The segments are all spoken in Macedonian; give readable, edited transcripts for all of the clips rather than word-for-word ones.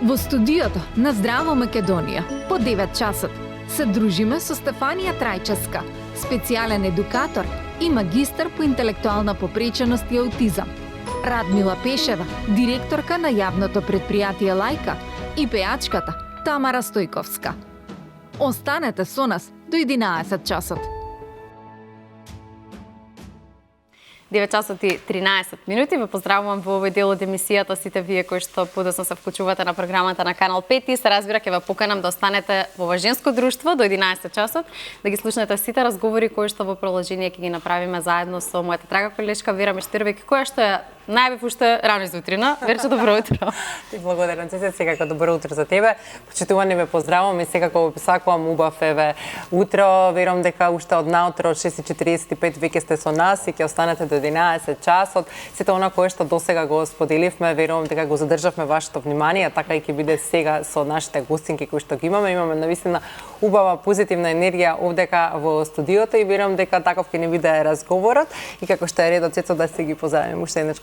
Во студиото на Здраво Македонија по 9 часот се дружиме со Стефанија Трајчевска, специјален едукатор и магистар по интелектуална попреченост и аутизам, Радмила Пешева, директорка на јавното претпријатие Лајка и пејачката Тамара Стојковска. Останете со нас до 11 часот. 9 часот и 13 минути. Ве поздравувам во овој дел од емисијата сите вие кои што подоцна се вклучувате на програмата на Канал 5 и се разбира ќе ве поканам да останете во ова женско друштво до 11 часот, да ги слушнете сите разговори кои што во продолжение ќе ги направиме заедно со мојата драга колешка Вера Мештировиќ, која што ја најавив уште рано изутрина. Верче, добро утро. Ти благодарам се, секако добро утро за тебе. Почитувани ве поздравувам и секако ви сакувам убав утро. Верувам дека уште од наутро од 6:45 веќе сте со нас и ќе останете до 11 часот. Сите она кое што досега го споделивме, верувам дека го задржавме вашето внимание, така и ќе биде сега со нашите гостинки кои што ги имаме. Имаме навистина убава позитивна енергија овдека во студиото и верувам дека таков ќе ни биде разговорот и како што е редот сето да се ги поздравиме уште еднаш.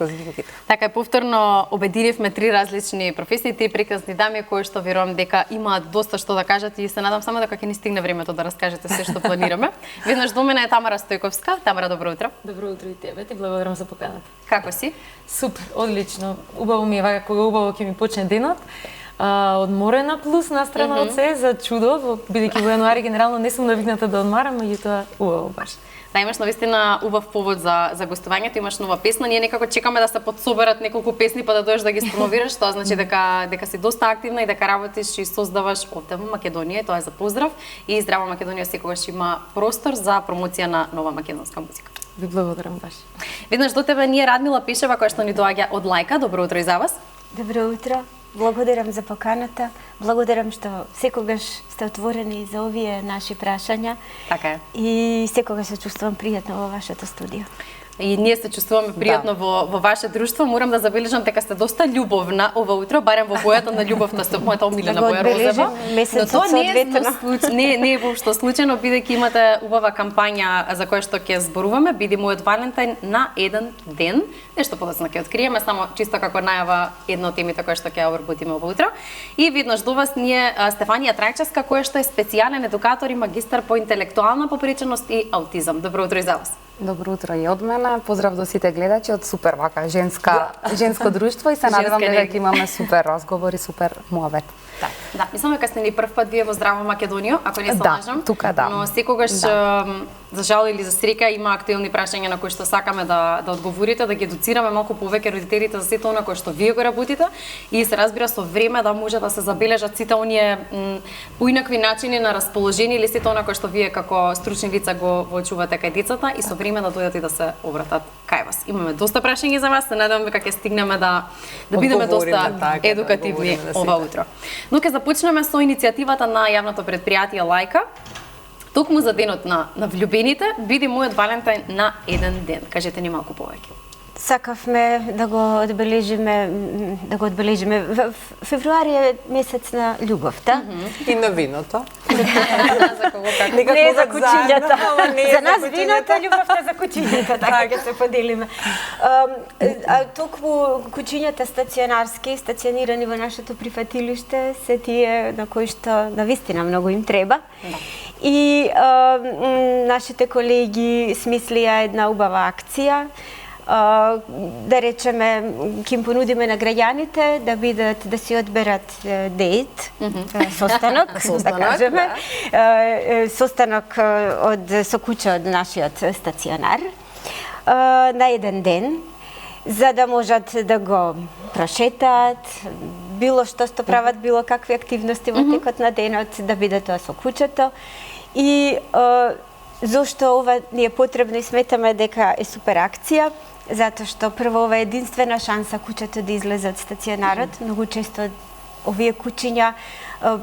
Така е, повторно обединивме три различни професии, три прекрасни дами кои што верувам дека имаат доста што да кажат и се надам само дека ќе ни стигне времето да раскажете се што планираме. Веднаш до мене е Тамара Стојковска. Тамара, добро утро. Добро утро и тебе. Ти благодарам за поканата. Како си? Супер, одлично. Убаво ми е вака кога убаво ќе ми почне денот. Одморена плюс настрана од се за чудо, бидејќи во јануари генерално не сум навикната да одмарам, меѓутоа убаво баш. Да, имаш навистина убав повод за гостувањето, имаш нова песна. Ние некако чекаме да се подсоберат неколку песни па да доеш да ги спромовираш. Тоа значи дека си доста активна и дека работиш и создаваш овде во Македонија, тоа е за поздрав. И Здраво Македонија секогаш има простор за промоција на нова македонска музика. Ви благодарам баш. Веднаш до тебе ние Радмила Пешева која што ни доаѓа од Лајка. Добро утро и за вас. Добро утро. Благодарам за поканата. Благодарам што секогаш сте отворени за овие наши прашања. Така е. И секогаш се чувствувам пријатно во вашето студио. И ние се чувствуваме пријатно во ваше друштво. Морам да забележам дека сте доста љубовна ова утро, барем во бојата на љубовта, сте мојата омилена боја розова. Но тоа не е воопшто случајно, бидејќи имате убава кампања за која што ќе зборуваме, биде мојот Валентин на еден ден. Нешто подоцна ќе откриеме, само чисто како најава една од темите која што ќе обработиме ова утро. И веднаш до вас ние Стефанија Трајчевска, која што е специјален едукатор и магистар по интелектуална попреченост и аутизам. Добро утро и за вас. Добро утро и од мене. Поздрав до сите гледачи од супер вака женско друштво и се надевам дека ќе имаме супер разговори, супер муабет. Да, мислам дека сте ни прв пат вие во Здраво Македонија, ако не се лажам. Тука да. Но секогаш за жал или за среќа има актуелни прашања на кои што сакаме да одговорите, да ги едуцираме малку повеќе родителите за сето она кое што вие го работите и се разбира со време да може да се забележат сите оние поинакви начини на расположение или сето она кое што вие како стручни лица го очувате кај децата и со време да дојдат и да се обратат кај вас. Имаме доста прашања за вас, се надевам дека ќе стигнеме да бидеме доста едукативни ова утро. Но ќе започнеме со иницијативата на јавното претпријатие Лајка. Токму за денот на влюбените, биде мојот Валентин на еден ден. Кажете ни малку повеќе. Сакавме да го одбележиме в февруари е месец на љубовта. И на виното. Не за кучињата. За нас виното, љубовта за кучињата, така ќе се поделиме. Токму кучињата стационирани во нашето прифатилиште се тие на кои што навистина многу им треба. И нашите колеги смислија една убава акција, да речеме, ќе им понудиме на граѓаните да си одберат дејт, состанок, да кажеме, состанок со куче од нашиот стационар на еден ден, за да можат да го прошетаат, било што прават, било какви активности во текот на денот, да биде тоа со кучето. И зошто ова ни е потребно и сметаме дека е супер акција, затоа што прво ова е единствена шанса кучето да излезе од стационарот. Многу често овие кучиња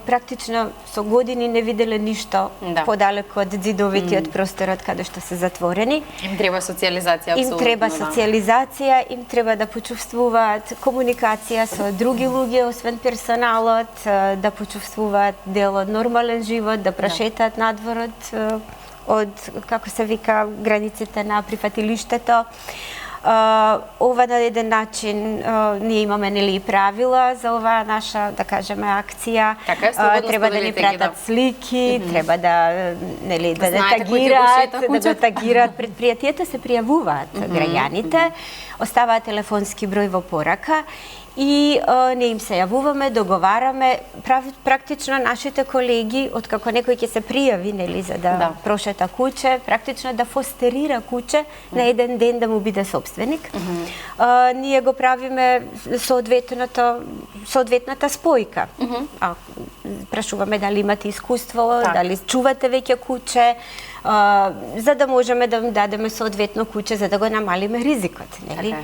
практично со години не виделе ништо подалеку од ѕидовите од просторот каде што се затворени. Им треба социјализација, апсолутно. Им треба социјализација, им треба да почувствуваат комуникација со други луѓе, освен персоналот, да почувствуваат дел од нормален живот, да прошетаат надворот од, како се вика, границите на прифатилиштето. Ова на еден начин ние имаме нели правила за оваа наша, да кажеме, акција. Така е, слободно треба да ни споделете ги, пратат слики, треба да нели да знаете кој ќе го шета да куќата. тагираат предпријатијата, се пријавуваат граѓаните, оставаат телефонски број во порака и не им се јавуваме, договараме, практично нашите колеги, откако некој ќе се пријави, нели, за да прошета куќе, практично да фостерира куќе на еден ден да му биде собственик. Ние го правиме соодветната спојка. Прашуваме дали имате искуство, дали чувате веќе куќе, за да можеме да им дадеме соодветно куќе за да го намалиме ризикот, нели?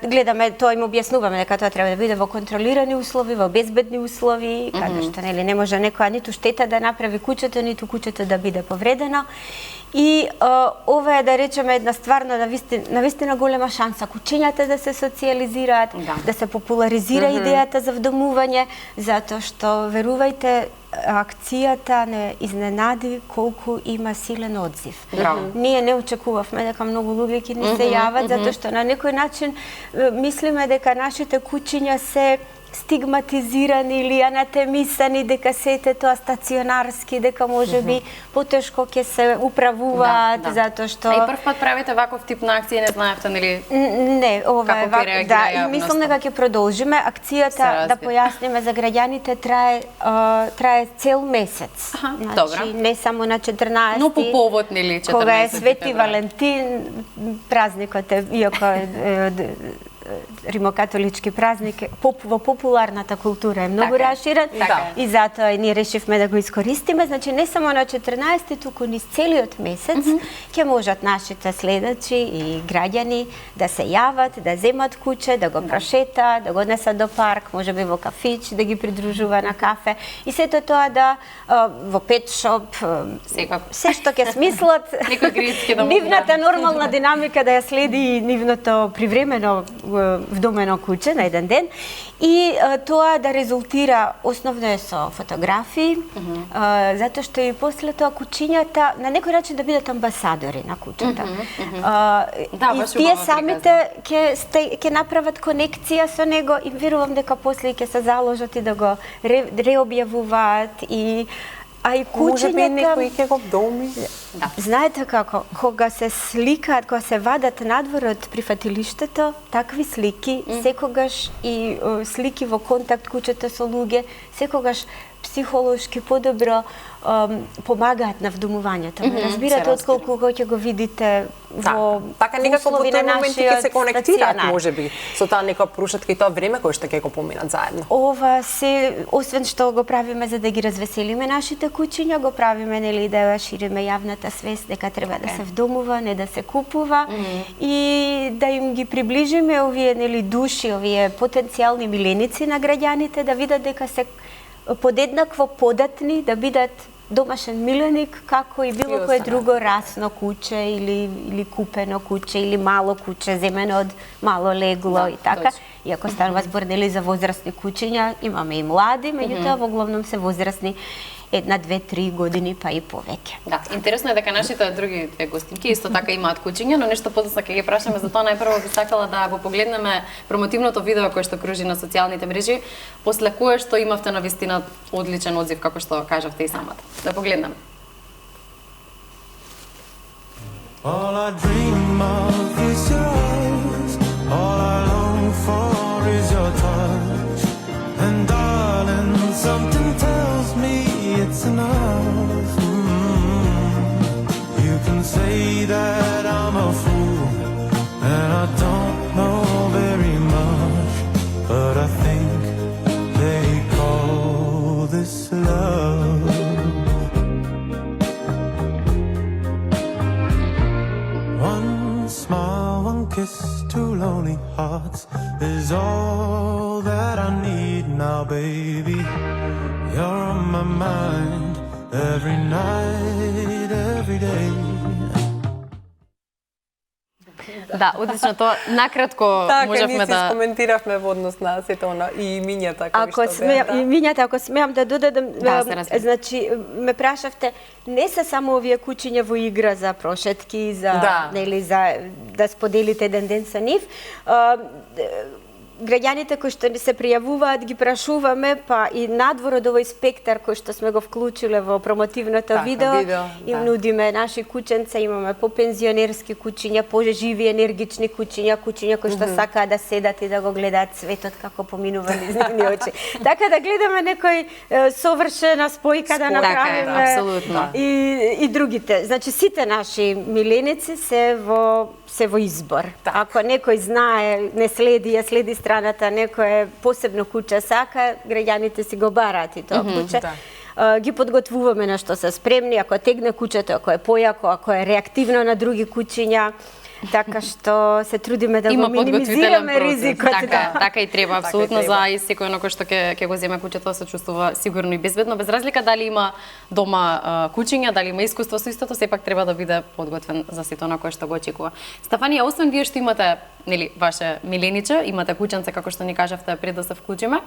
Гледаме, тоа им објаснуваме дека тоа треба да биде во контролирани услови, во безбедни услови, каде што нели не може некоја ниту штета да направи куќето, ниту куќето да биде повредено. И ова е, да речеме, една стварно навистина голема шанса куќињата да се социјализираат, да се популаризира идејата за вдомување, затоа што, верувајте, акцијата не изненади колку има силен одзив. Ние не очекувавме дека многу луѓе ќе ни се јават, затоа што на некој начин мислиме дека нашите куќиња се стигматизирани или анатемисани, дека сете тоа стационарски, дека можеби потешко ќе се управуваат, затоа што... И прв пат правите ваков тип на акција, не знаевте, нели? Не, ова е вака, да, и мислам дека ќе продолжиме. Акцијата, да појасниме за граѓаните, трае цел месец. Значи, не само на 14. Но по повод, нели, 14. Кога е Свети Валентин, празникот е, иако е римокатолички празник, во популарната култура е многу раширен и затоа ние решивме да го искористиме. Значи не само на 14, туку низ целиот месец ќе можат нашите следачи и граѓани да се јават, да земат куќе, да го прошетаат, да го однесат до парк, можеби во кафич, да ги придружува на кафе и сето тоа да во петшоп, се што ќе смислат, нивната нормална динамика да ја следи нивното привремено вдомено куќе на еден ден и тоа да резултира основно е со фотографии, затоа што и после тоа куќињата на некој начин да бидат амбасадори на куќата. И тие самите ќе направат конекција со него и верувам дека после ќе се заложат и да го реобјавуваат и можеби некој ќе го вдоми. Знаете како, кога се сликаат, кога се вадат надвор од прифатилиштето, такви слики, секогаш и слики во контакт куќата со луѓе, секогаш психолошки подобро помагаат на вдомувањето. Разбирате отколку кога ќе го видите во така некако во тој момент ќе се конектираат можеби со таа нека прушатка и тоа време кое што ќе го поминат заедно. Ова се, освен што го правиме за да ги развеселиме нашите куќиња, го правиме нели да шириме јавната свест дека треба да се вдомува, не да се купува и да им ги приближиме овие нели души, овие потенцијални миленици на граѓаните да видат дека се подеднакво податни да бидат домашен миленик како и било кое друго расно куќе или купено куќе или мало куќе земено од мало легло и така. Иако станува збор нели за возрастни куќиња, имаме и млади, меѓутоа во главном се возрастни 1, 2, 3 години па и повеќе. Да, интересно е дека нашите други две гостинки исто така имаат куќиња, но нешто подоцна ќе ги прашаме, за тоа најпрво би сакала да го погледнеме промотивното видео кое што кружи на социјалните мрежи, после кое што имавте навистина одличен одзив како што кажавте и самата. Да погледнеме. All I dream of is yours. All I long for is your touch. And darling, something tells me it's enough. You can say that I'm a fool and I don't know very much, but I think they call this love. One smile, one kiss, two lonely hearts is all that I need now, baby. You're on my mind every night, every day. Да, одлично, тоа накратко Така, можевме ние си да скоментиравме во однос на сето она и имињата кои Ако што беа. имињата, ако смеам да додадам, Да, се разбира. значи ме прашавте, не се само овие кучиња во игра за прошетки, за нели за да споделите еден ден со нив. Граѓаните кои што се пријавуваат ги прашуваме, па и надвор од овој спектар кој што сме го вклучиле во промотивното видео, им нудиме наши кученца, имаме попензионерски кучиња, поживи енергични кучиња, кучиња кои што сакаат да седат и да го гледаат светот како поминува низ нивни очи. Така да гледаме некој совршена спојка да направиме. Апсолутно. И другите. Значи сите наши миленици се во избор. Ако некој знае, не следи, ја следи страната, некој посебно куче сака, граѓаните си го бараат и тоа куче. Ги подготвуваме на што се спремни, ако тегне кучето, ако е појако, ако е реактивно на други кучиња. Така што се трудиме да го минимизираме ризикот. Така и треба, апсолутно, за и секој на кој што ќе го земе кучето се чувствува сигурно и безбедно, без разлика дали има дома кучиња, дали има искуство со истото, сепак треба да биде подготвен за сето на кој што го очекува. Стефанија, освен вие што имате, нели, ваше милениче, имате кученце како што ни кажавте пред да се вклучиме,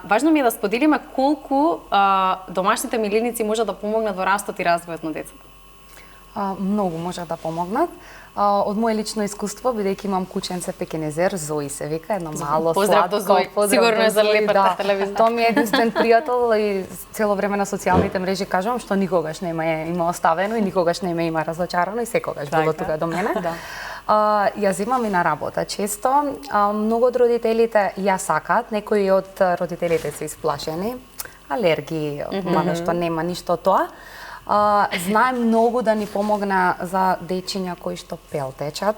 важно ми е да споделиме колку домашните миленици може да помогнат во растот и развојот на децата. Многу може да помогнат. Од моје лично искуство, бидејќи имам кученце пекенезер, Зои се вика, едно мало поздрав до Зои. Сигурно е за лепата телевизија. Тоа ми е единствен пријател и цело време на социјалните мрежи кажувам што никогаш не ме има оставено и никогаш не ме има разочарано и секогаш било тука до мене. Јас имам и на работа често. Многу од родителите ја сакаат, некои од родителите се исплашени, алергии, мада што нема ништо тоа. Знаем многу да ни помогна за дечиња кои што пелтечат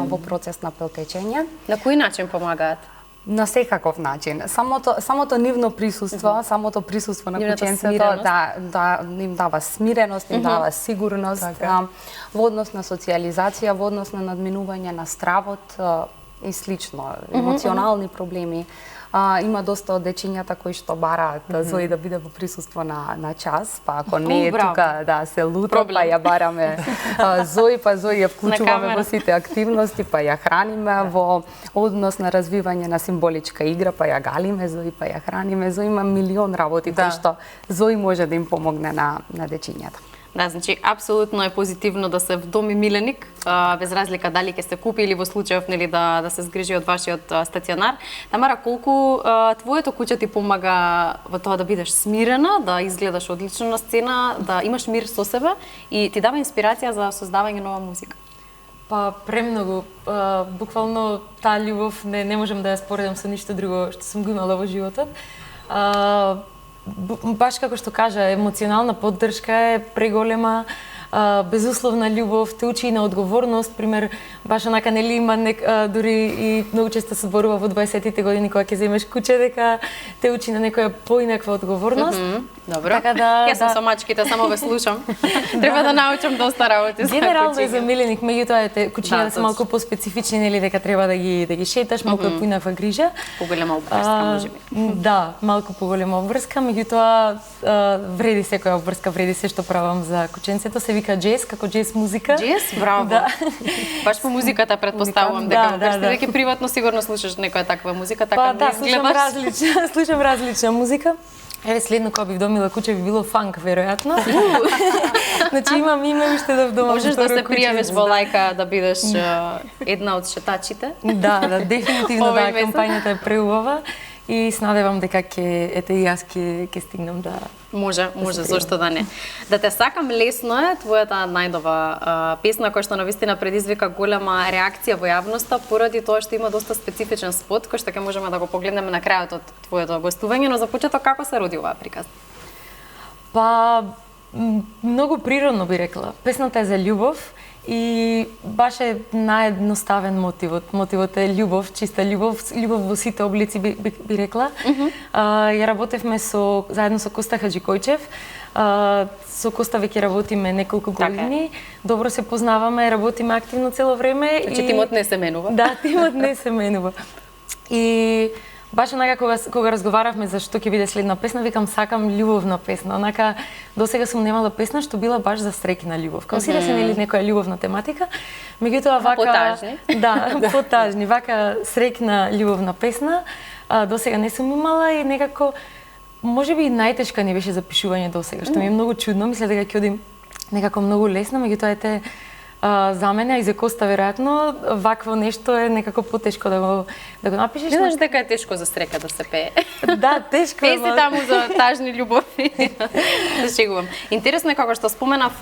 во процес на пелтечење. На кој начин помагаат? На секаков начин. Самото нивно присуство, самото присуство на кученцето да ним дава смиреност, ним дава сигурност во однос на социјализација, во однос на надминување на стравот и слично, емоционални проблеми. Има доста од дечињата кои што бараат Зои да биде во присуство на час, па ако не е тука да се лута, па ја бараме Зои, па Зои ја вклучуваме во сите активности, па ја храниме во однос на развивање на символичка игра, па ја галиме Зои, па ја храниме Зои, има милион работи кои што Зои може да им помогне на дечињата. Да, значи, апсолутно е позитивно да се вдоми миленик, без разлика дали ќе се купи или во случајов нели да се згрижи од вашиот стационар. Тамара, колку твоето куче ти помага во тоа да бидеш смирена, да изгледаш одлично на сцена, да имаш мир со себе и ти дава инспирација за создавање нова музика? Па премногу, буквално таа љубов не можам да ја споредам со ништо друго што сум го имала во животот. Баш како што кажа, емоционална поддршка е преголема, безусловна љубов, те учи и на одговорност, пример, баш онака нели има дури и многу често се зборува во 20-тите години кога ќе земеш куче дека те учи на некоја поинаква одговорност. Добро. Така да јас сум со мачките, само ве слушам. Треба да научам доста работи за генерално е за миленик, меѓутоа кучињата се малку поспецифични, нели дека треба да ги шеташ, малку е поинаква грижа. Поголема обврска можеби. Да, малку поголема обврска, меѓутоа вреди секоја обврска, вреди се што правам за кученцето, се вика джез, како джез музика. Джез, браво. Да. Баш по музиката претпоставувам дека веќе приватно сигурно слушаш некоја таква музика, така да изгледаш. Слушам различна музика. Еве следно кога бив домила куче би било фанк веројатно. Значи имам уште да вдомам. Можеш да се пријавиш во лајка да бидеш една од шетачите. Да, дефинитивно да, кампањата е преубава и снадевам дека и јас ќе стигнам да Може, зошто да не. Да те сакам лесно е твојата најнова песна која што навистина предизвика голема реакција во јавноста поради тоа што има доста специфичен спот кој што ќе можеме да го погледнеме на крајот од твоето гостување, но за почеток како се роди оваа приказна? Па многу природно би рекла. Песната е за љубов и баш е наједноставен мотивот. Мотивот е љубов, чиста љубов во сите облици би рекла. Ја работевме заедно со Коста Хаджикојчев. Со Коста веќе работиме неколку години. Добро се познаваме, работиме активно цело време. Значи тимот не се менува. Да, тимот не се менува. И баш онака кога разговаравме за што ќе биде следна песна, викам сакам љубовна песна. Онака досега сум немала песна што била баш за среќна љубов. Као си да се нели некоја љубовна тематика, Меѓутоа вака Потажни. Да, потажни. Вака среќна љубовна песна досега не сум имала и некако можеби и најтешка ни беше запишување досега, што ми е многу чудно. Мисля дека ќе одим некако многу лесно, меѓутоа ете за мене и за Коста веројатно вакво нешто е некако потешко да го напишеш. Знаеш дека е тешко за срека да се пее. Да, тешко е. Песни таму за тажни љубови. Да шегувам. Интересно е како што споменав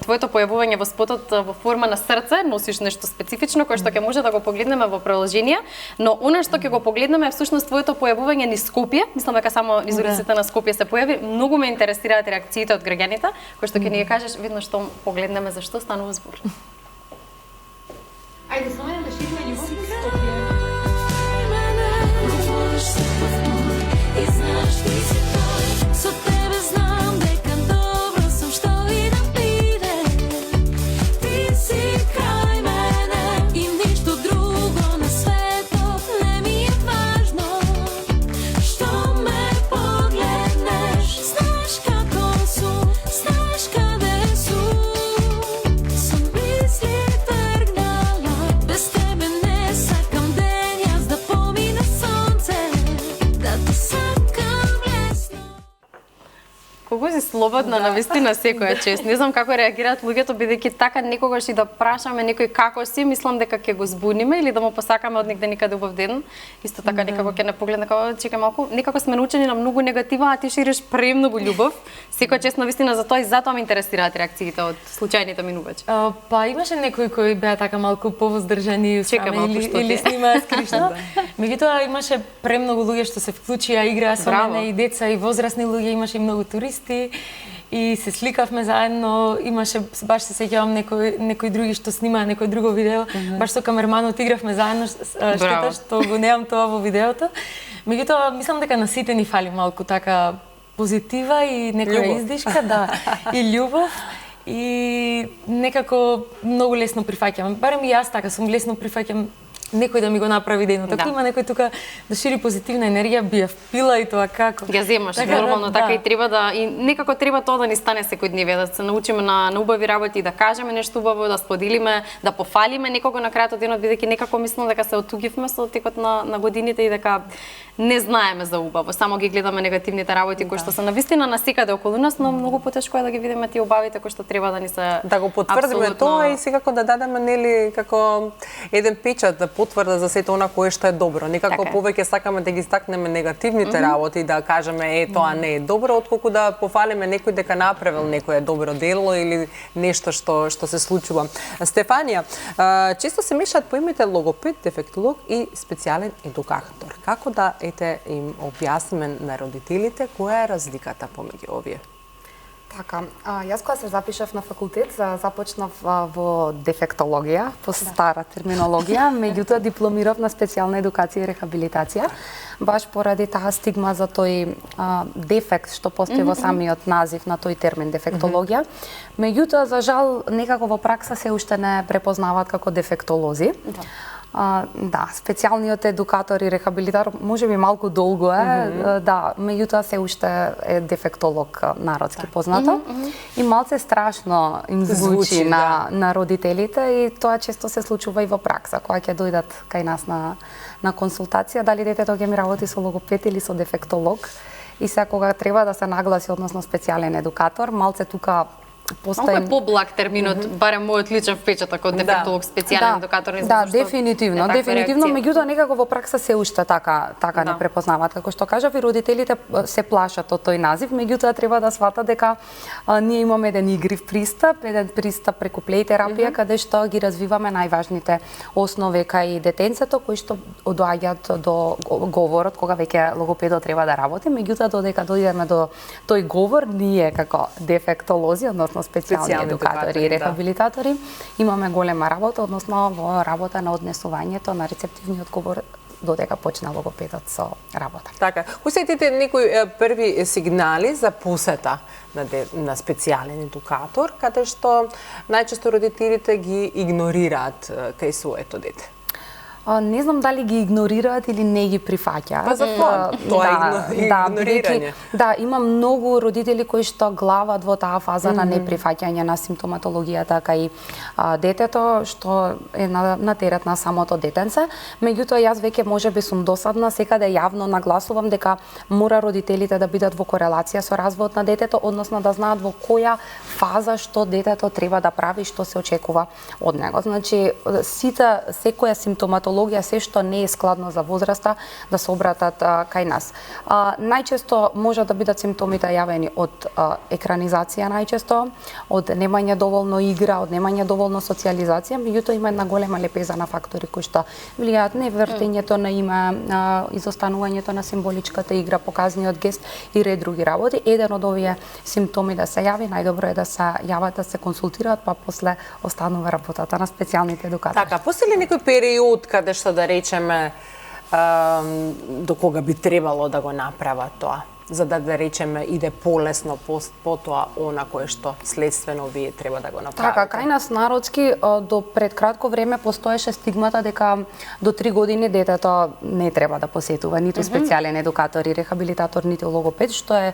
твоето појавување во спотот во форма на срце, носиш нешто специфично кое што ќе може да го погледнеме во продолжение, но она што ќе го погледнеме е всушност твоето појавување низ Скопје. Мислам дека само низ улиците на Скопје се појави. Многу ме интересираат реакциите од граѓаните, кои што ќе ни ги кажеш видно што погледнеме за што станува збор. Ајде, само да ширимо љубов низ Скопје. И знаеш ти си тој, со тебе знам дека добро сум што и да биде. Ти си крај мене и ништо друго на светот не ми е важно. Што ме погледнеш, знаеш како сум, знаеш каде сум. Сум мисли тргнала, без тебе не сакам ден јас да помине сонце, да те сакам лесно. Колку си слободна на вистина секоја чест. Не знам како реагираат луѓето бидејќи така некогаш и да прашаме некој како си, мислам дека ќе го збуниме или да му посакаме од негде никаде убав ден. Исто така некако ќе не погледне како чекај малку. Некако сме научени на многу негатива, а ти шириш премногу љубов. Секоја чест на вистина за тоа и затоа ме интересираат реакциите од случајните минувачи. Па имаше некои кои беа така малку повоздржани Чека малку што или ти е. снимаа скришно. Меѓутоа имаше премногу луѓе што се вклучија, играа со Браво. мене и деца и возрастни луѓе, имаше и многу туристи и се сликавме заедно, имаше баш се сеќавам некои други што снимаа некој друго видео, баш со камерманот игравме заедно, штета што го немам тоа во видеото. Меѓутоа мислам дека на сите ни фали малку така позитива и некоја издишка, да, и љубов. И некако многу лесно прифаќам. Барем и јас така сум, лесно прифаќам некој да ми го направи денот. Ако има некој тука да шири позитивна енергија, би ја впила и тоа како. Ја земаш Така, нормално, да, така да. и треба да и некако треба тоа да ни стане секој дневе, да се научиме на убави работи, да кажеме нешто убаво, да споделиме, да пофалиме некого на крајот од денот, бидејќи некако мислам дека се отугивме со текот на годините и дека не знаеме за убаво, само ги гледаме негативните работи кои што се навистина насекаде околу нас, но многу потешко е да ги видиме тие убавите кои што треба да ни се Да го потврдиме тоа и секако да дадеме нели како еден печат да потврда за сето она кое што е добро. Некако Така е. повеќе сакаме да ги стакнеме негативните работи, да кажеме тоа не е добро, отколку да пофалиме некој дека направил некое добро дело или нешто што се случува. Стефанија, често се мешаат поимите логопед, дефектолог и специјален едукатор. Како да им објасниме на родителите која е разликата помеѓу овие? Така, јас кога се запишав на факултет, започнав во дефектологија, по стара терминологија, меѓутоа дипломирав на специјална едукација и рехабилитација, баш поради таа стигма за тој дефект што постои во самиот назив на тој термин дефектологија. Меѓутоа, за жал, некако во пракса се уште не препознаваат како дефектолози. Да, специјалниот едукатор и рехабилитатор можеби малку долго е, да, меѓутоа се уште е дефектолог народски познато. И малце страшно им звучи на родителите и тоа често се случува и во пракса, кога ќе дојдат кај нас на консултација, дали детето ќе ми работи со логопед или со дефектолог. И сега кога треба да се нагласи односно специјален едукатор, малце тука Малку е поблаг терминот, барем мојот личен впечаток од дефектолог, специјален едукатор. Да, дефинитивно, меѓутоа некако во пракса се уште така не препознаваат. Како што кажав, и родителите се плашат од тој назив, меѓутоа треба да сватат дека ние имаме еден игрив пристап, преку плеј терапија, каде што ги развиваме најважните основи кај детенцето, кои што доаѓаат до говорот кога веќе логопедот треба да работи, меѓутоа додека дојдеме до тој говор, ние како дефектолози, односно специјални едукатори и рехабилитатори, имаме голема работа, односно во работа на однесувањето на рецептивниот говор додека почна логопедот со работа. Така, усетите некои први сигнали за посета на специјален едукатор, каде што најчесто родителите ги игнорираат кај своето дете? не знам дали ги игнорираат или не ги прифаќаат. Па за тоа е игнорирање. Да, има многу родители кои што глават во таа фаза на неприфаќање на симптоматологијата кај детето, што е на терет на самото детенце. Меѓутоа, јас веќе можеби сум досадна, секаде јавно нагласувам дека мора родителите да бидат во корелација со развојот на детето, односно да знаат во која фаза што детето треба да прави, што се очекува од него. Значи, секоја симптоматологија, се што не е складно за возраста, да се обратат кај нас. Најчесто може да бидат симптомите јавени од екранизација најчесто, од немање доволно игра, од немање доволно социјализација, меѓутоа има една голема лепеза на фактори кои што влијаат невртењето на име, изостанувањето на символичката игра, показниот гест и ред други работи. Еден од овие симптоми да се јави, најдобро е да се јават, да се консултираат, па после останува работата на специјалните едукатори. Така, постои ли некој период каде што да речеме до кога би требало да го направат тоа? За да речеме иде полесно по тоа она кое што следствено вие треба да го направите. Така, кај нас народски до пред кратко време постоеше стигмата дека до 3 години детето не треба да посетува ниту специјален едукатор и рехабилитатор, ниту логопед, што е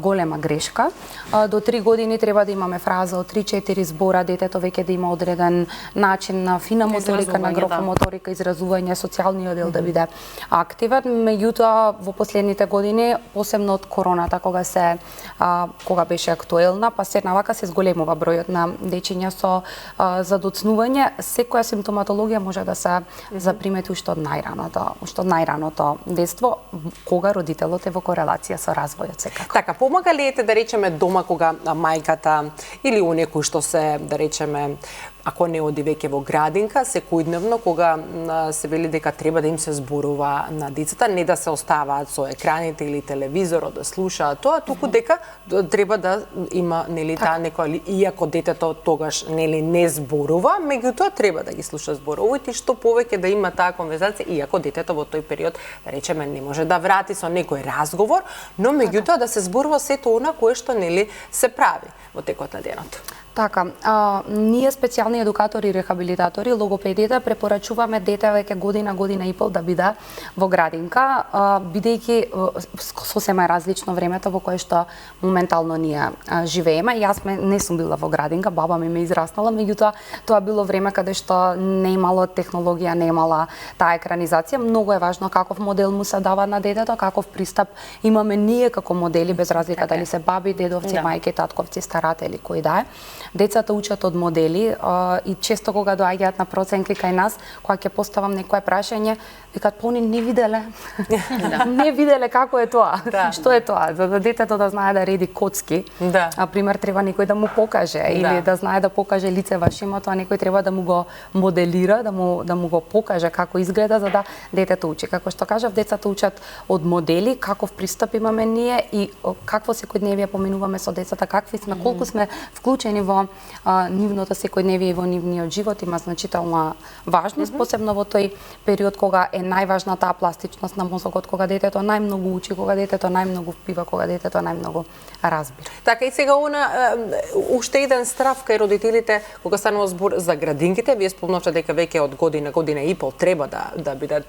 голема грешка. До 3 години треба да имаме фраза од 3-4 збора, детето веќе да има одреден начин на фина моторика, на грофомоторика, изразување, социјалниот дел да биде активен. Меѓутоа, во последните години, посебно од короната, кога беше актуелна, па се навака се зголемува бројот на дечиња со задоцнување. Секоја симптоматологија може да се запримети уште од најраното детство, кога родителот е во корелација со развојот секако. Така, помага ли ете да речеме дома кога мајката или некој што се, да речеме, ако не оди веќе во градинка, секојдневно кога се вели дека треба да им се зборува на децата, не да се оставаат со екраните или телевизорот да слушаат тоа, туку дека треба да има нели таа некоја, иако детето тогаш нели не зборува, меѓутоа треба да ги слуша зборовите, што повеќе да има таа конверзација, иако детето во тој период, да речеме, не може да врати со некој разговор, но меѓутоа да се зборува сето она кое што нели се прави во текот на денот. Така, ние специјални едукатори и рехабилитатори, логопедите, препорачуваме дете веќе година и пол да биде во градинка, бидејќи сосема е различно времето во кое што моментално ние живееме. Јас не сум била во градинка, баба ми ме израснала, меѓутоа тоа било време каде што не имало технологија, не имала таа екранизација. Многу е важно каков модел му се дава на детето, каков пристап имаме ние како модели, без разлика дали се баби, дедовци, мајки, татковци, старатели, кои да е. Децата учат од модели и често кога доаѓаат на проценки кај нас, кога ќе поставам некое прашање, викаат они не виделе. Не виделе како е тоа. Што е тоа? За да детето да знае да реди коцки, пример треба некој да му покаже или да знае да покаже лице вашимо, тоа некој треба да му го моделира, да му го покаже како изгледа за да детето учи. Како што кажав, децата учат од модели, каков пристап имаме ние и какво секојдневие поминуваме со децата, какви сме, колку сме вклучени во нивното секојдневие и во нивниот живот, има значителна важност, посебно во тој период кога е најважна таа пластичност на мозокот, кога детето најмногу учи, кога детето најмногу впива, кога детето најмногу разбира. Така и сега уште еден страв кај родителите кога станува збор за градинките, вие спомнавте дека веќе од година и пол треба да бидат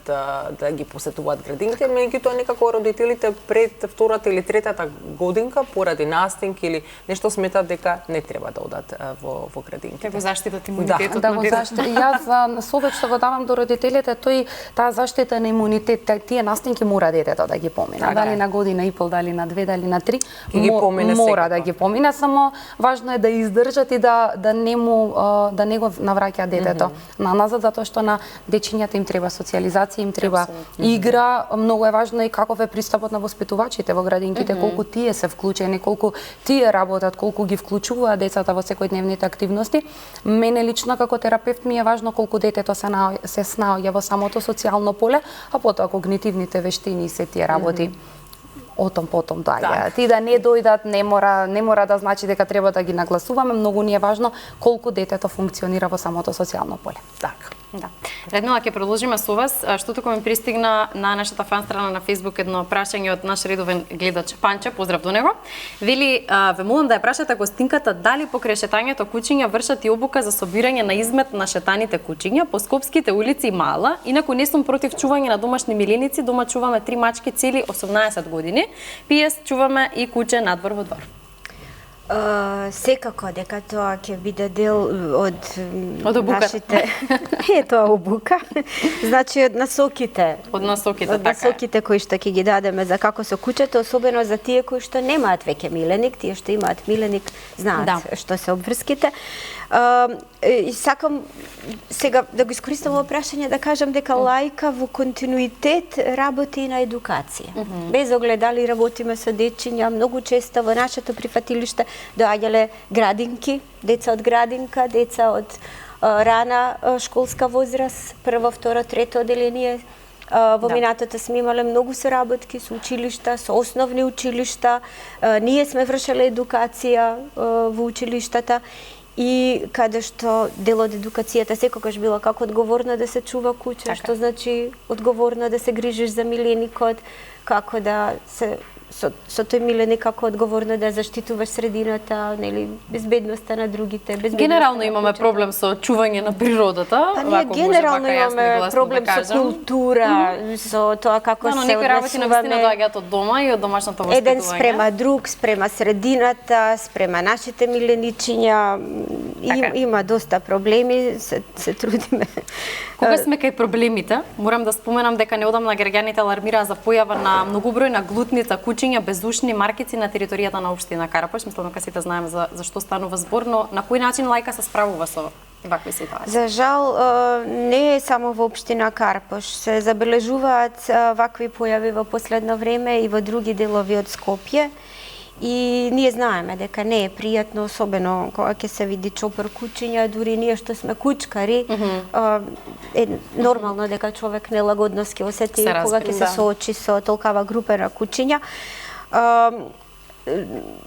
да ги посетуваат градинките, меѓутоа некако родителите пред втората или третата годинка поради настинки или нешто сметат дека не треба да одат во градинките. Како заштитат имунитетот да на го детето. Јас совет што го давам до родителите, таа заштита на имунитет, тие настинки мора детето да ги помине. Дали на година и пол, дали на 2, дали на 3, мора да ги помине, само важно е да издржат и да не го навраќа детето на назад, затоа што на дечињата им треба социјализација, им треба игра. Многу е важно и каков е пристапот на воспитувачите во градинките, колку тие се вклучени, колку тие работат, колку ги вклучуваат децата во секојдневните активности. Мене лично како терапевт ми е важно колку детето се снаоѓа во самото социјално поле, а потоа когнитивните вештини и се тие работи потом доаѓаат. Ти да не дојдат, не мора да значи дека треба да ги нагласуваме, многу ни е важно колку детето функционира во самото социјално поле. Така. Да. Редно ќе продолжиме со вас, што туку ми пристигна на нашата фан страна на Facebook едно прашање од наш редовен гледач Панче, поздрав до него. Вели, ве молам да ја прашате гостинката дали покрај шетањето куќиња вршат и обука за собирање на измет на шетаните куќиња по скопските улици и мала. Инаку не сум против чување на домашни миленици, дома чуваме 3 мачки цели 18 години. PS чуваме и куќе надвор во двор. Секако дека тоа ќе биде дел од обуката. нашите... Не е тоа обука. Значи од насоките. Од насоките, од насоките кои што ќе ги дадеме за како со куќето, особено за тие кои што немаат веќе миленик, тие што имаат миленик знаат што се обврските. И сакам сега да го искористам ово прашање да кажам дека Лајка во континуитет работи и на едукација. Без оглед дали работиме со дечиња, многу често во нашето прифатилиште доаѓале градинки, деца од градинка, деца од рана школска возраст, прво, второ, трето одделение. Во минатото сме имале многу соработки со училишта, со основни училишта. Ние сме вршеле едукација во училиштата и каде што дел од едукацијата секогаш била како одговорна да се чува куќа, што значи одговорна да се грижиш за миленикот, како да се со тој миленик како одговорна да заштитуваш средината, нели, безбедноста на другите, безбедноста. Генерално имаме проблем со чување на природата. Па ние генерално имаме проблем со култура, со тоа како се однесуваме. Некои работи навистина доаѓаат од дома и од домашното воспитување. Еден спрема друг, спрема средината, спрема нашите миленичиња. Има доста проблеми, се трудиме. Кога сме кај проблемите, морам да споменам дека неодамна граѓаните алармираа за појава на многобројна глутница куќиња безушни маркици на територијата на општина Карапаш. Мислам дека сите знаеме за што станува збор, но на кој начин Лајка се справува со вакви ситуации? За жал, не е само во општина Карпош. Се забележуваат вакви појави во последно време и во други делови од Скопје. И ние знаеме дека не е пријатно, особено кога ќе се види чопор куќиња, дури ние што сме кучкари, е нормално дека човек нелагодност ќе осети кога ќе се соочи со толкава групена куќиња.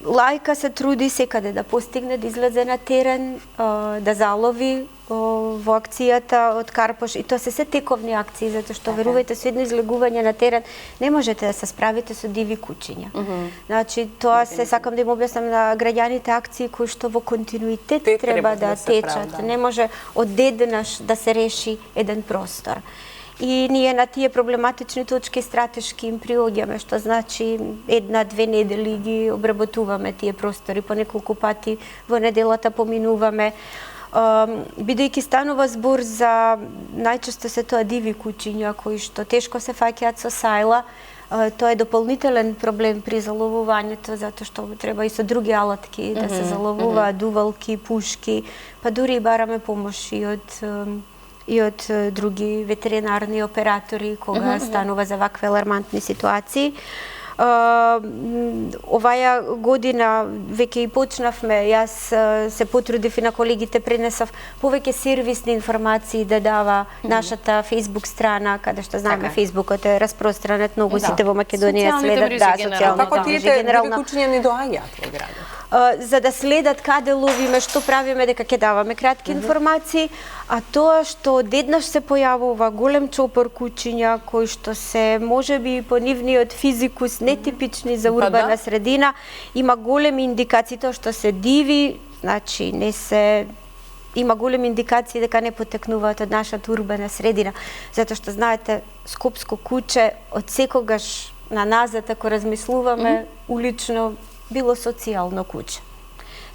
Лајка се труди секаде да постигне, да излезе на терен, да залови во акцијата од Карпош, и тоа се тековни акции, затоа што верувајте, со едно излегување на терен не можете да се справите со диви куќиња. Значи тоа се сакам да им објаснам на граѓаните акции кои што во континуитет треба да течат. Не може одеднаш да се реши еден простор. И ние на тие проблематични точки стратешки им приоѓаме, што значи 1-2 недели ги обработуваме тие простори, по неколку пати во неделата поминуваме. Бидејќи станува збор за најчесто се тоа диви куќиња кои што тешко се фаќаат со сајла, тоа е дополнителен проблем при заловувањето, затоа што треба и со други алатки да се заловуваат, дувалки, пушки, па дури и бараме помош и од други ветеринарни оператори кога станува за вакви алармантни ситуации. Оваја година веќе и почнавме, јас се потрудив и на колегите пренесав повеќе сервисни информации да дава нашата Facebook страна, каде што знаеме Facebook е распространет, многу сите во Македонија следат социјалните како тие диви куќиња не доаѓаат во градот. За да следат каде ловиме, што правиме, дека ќе даваме кратки информации, а тоа што одеднаш се појавува голем чопор куќиња кои што се можеби по нивниот физикус нетипични за урбана средина, има големи индикации тоа што се диви, значи не се има големи индикации дека не потекнуваат од нашата урбана средина, затоа што знаете, скопско куќе од секогаш на назад ако размислуваме улично било социјално куќе.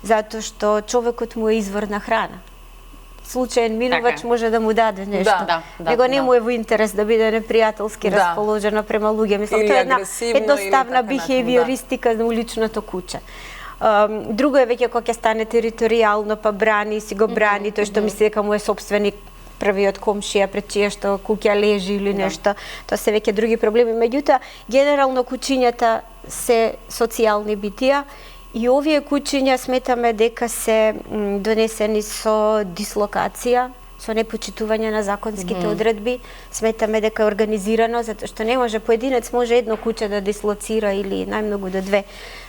Затоа што човекот му е извор на храна. Случаен минувач може да му даде нешто. Него не му е во интерес да биде непријателски расположена према луѓе. Мислам, тоа е една едноставна бихевиористика на уличното куќе. Друго е веќе кога ќе стане територијално, па брани, си го брани, тој што мисли дека му е сопственик првиот комшија пред чија што куќа лежи или нешто. Тоа се веќе други проблеми. Меѓутоа, генерално куќињата се социјални битија и овие куќиња сметаме дека се донесени со дислокација, со непочитување на законските одредби. Сметаме дека е организирано, затоа што не може поединец може едно куќе да дислоцира или најмногу до 2.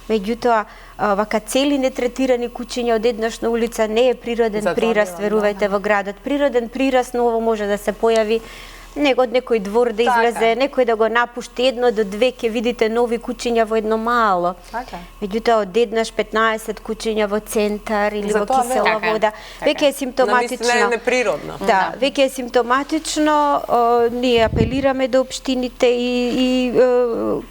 Меѓутоа, вака цели нетретирани куќиња одеднаш на улица не е природен прираст, верувајте, во градот. Природен прираст ново може да се појави од некој двор да излезе, некој да го напушти 1 до 2, ќе видите нови куќиња во едно мало. Меѓутоа, одеднаш 15 куќиња во центар или во кисела вода, веќе е симптоматично. Навистина е неприродно. Да, веќе е симптоматично. Ние апелираме до општините и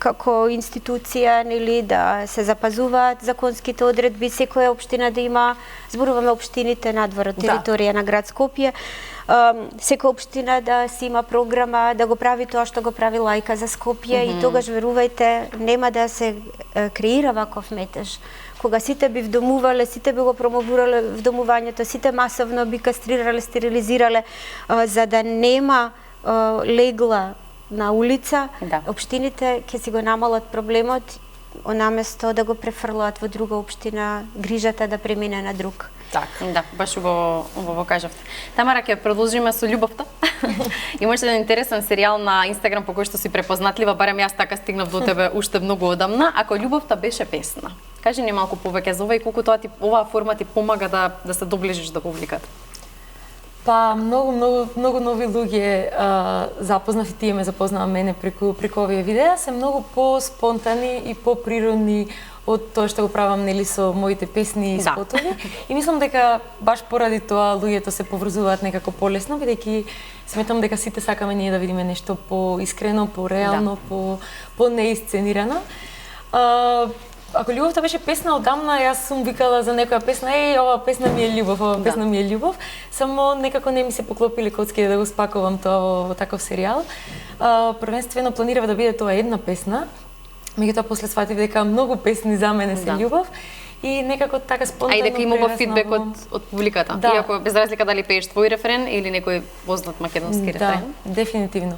како институција, нели, да се запазуваат законските одредби, секоја општина да има, зборуваме општините надвор од територија на град Скопје, секоја општина да си има програма, да го прави тоа што го прави Лајка за Скопје и тогаш, верувајте, нема да се креира ваков метеж. Кога сите би вдомувале, сите би го промовурале вдомувањето, сите масовно би кастрирале, стерилизирале, за да нема легла на улица, општините ќе си го намалат проблемот, наместо да го префрлаат во друга општина, грижата да премине на друг. Да, баш убаво кажавте. Тамара, ќе продолжиме со љубовта. Имаше еден интересен серијал на Инстаграм по кој што си препознатлива, барем јас така стигнав до тебе уште многу одамна, ако љубовта беше песна. Кажи ни малку повеќе за ова и колку тоа оваа форма ти помага да се доближиш до публиката. Па многу нови луѓе запознав и тие ме запознаа мене преку овие видеа, се многу по-спонтани и по-природни од тоа што го правам, нели, со моите песни и спотови. И мислам дека баш поради тоа луѓето се поврзуваат некако полесно, бидејќи сметам дека сите сакаме ние да видиме нешто поискрено, пореално, по-неисценирано. Ако љубовта беше песна одамна, јас сум викала за некоја песна, ова песна ми е љубов, ова песна ми е љубов, само некако не ми се поклопиле коцки да го спакувам тоа во таков серијал. Првенствено планирав да биде тоа една песна, меѓутоа после сватив дека многу песни за мене се љубов и некако така спонтано. А и дека имало фидбек од публиката. Иако без разлика дали пееш твој рефрен или некој познат македонски рефрен. Да, дефинитивно.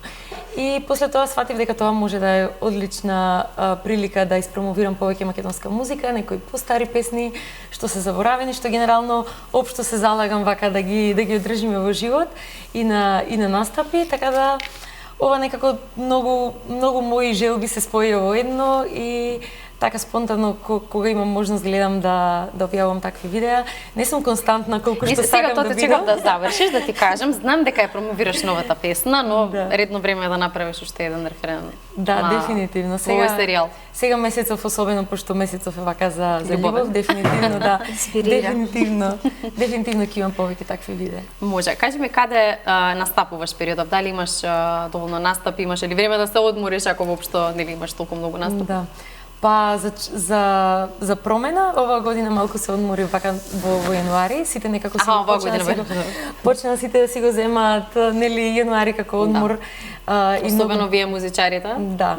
И после тоа сватив дека тоа може да е одлична прилика да испромовирам повеќе македонска музика, некои постари песни што се заборавени, што генерално општо се залагам вака да ги одржиме во живот и на настапи, така да ова некако многу мои желби се споја во едно и така спонтано кога имам можност гледам да објавам такви видеа. Не сум константна колку што сакам да бидам. Сега да завршиш, да ти кажам, знам дека ја промовираш новата песна, но редно време е да направиш уште еден рефрен. Да, дефинитивно. Сега серијал. Сега месецов особено, пошто месецов е вака за љубов, дефинитивно да. Дефинитивно ќе имам повеќе такви видеа. Може. Кажи ми каде настапуваш периодов? Дали имаш доволно настапи, имаш ли време да се одмориш ако воопшто нели имаш толку многу настапи? Да. Па за промена оваа година малку се одмори вака во јануари, сите некако си почна сите да си го земаат нели јануари како одмор. Особено вие музичарите? Да.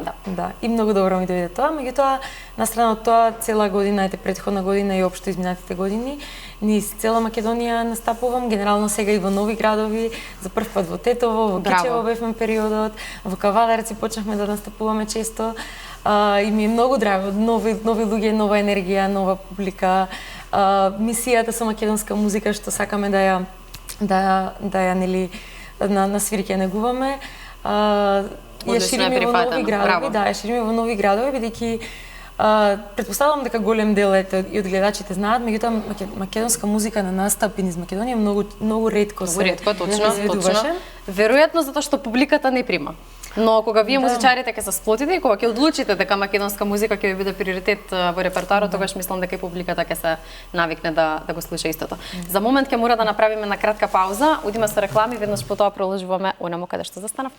И многу добро ми дојде тоа, меѓутоа настрана од тоа цела година, претходна година и општо изминатите години, низ цела Македонија настапувам, генерално сега и во нови градови, за прв пат во Тетово, во Кичево бевме периодот, во Кавадарци почнахме да настапуваме често. И ми е многу драго, нови луѓе, нова енергија, нова публика, мисијата со македонска музика што сакаме да ја нели на свирки ја негуваме. Ја шириме во нови градови, ја шириме во нови градови бидејќи претпоставувам дека голем дел и од гледачите знаат, меѓутоа македонска музика на настапи низ Македонија многу ретко се точно. Веројатно затоа што публиката не прима. Но кога вие музичарите ќе се сплотите и кога ќе одлучите дека македонска музика ќе ви биде приоритет во репертоарот, тогаш мислам дека и публиката ќе се навикне да го слуша истото. За момент ќе мора да направиме на кратка пауза, одиме со реклами, веднаш потоа продолжуваме онаму каде што застанав.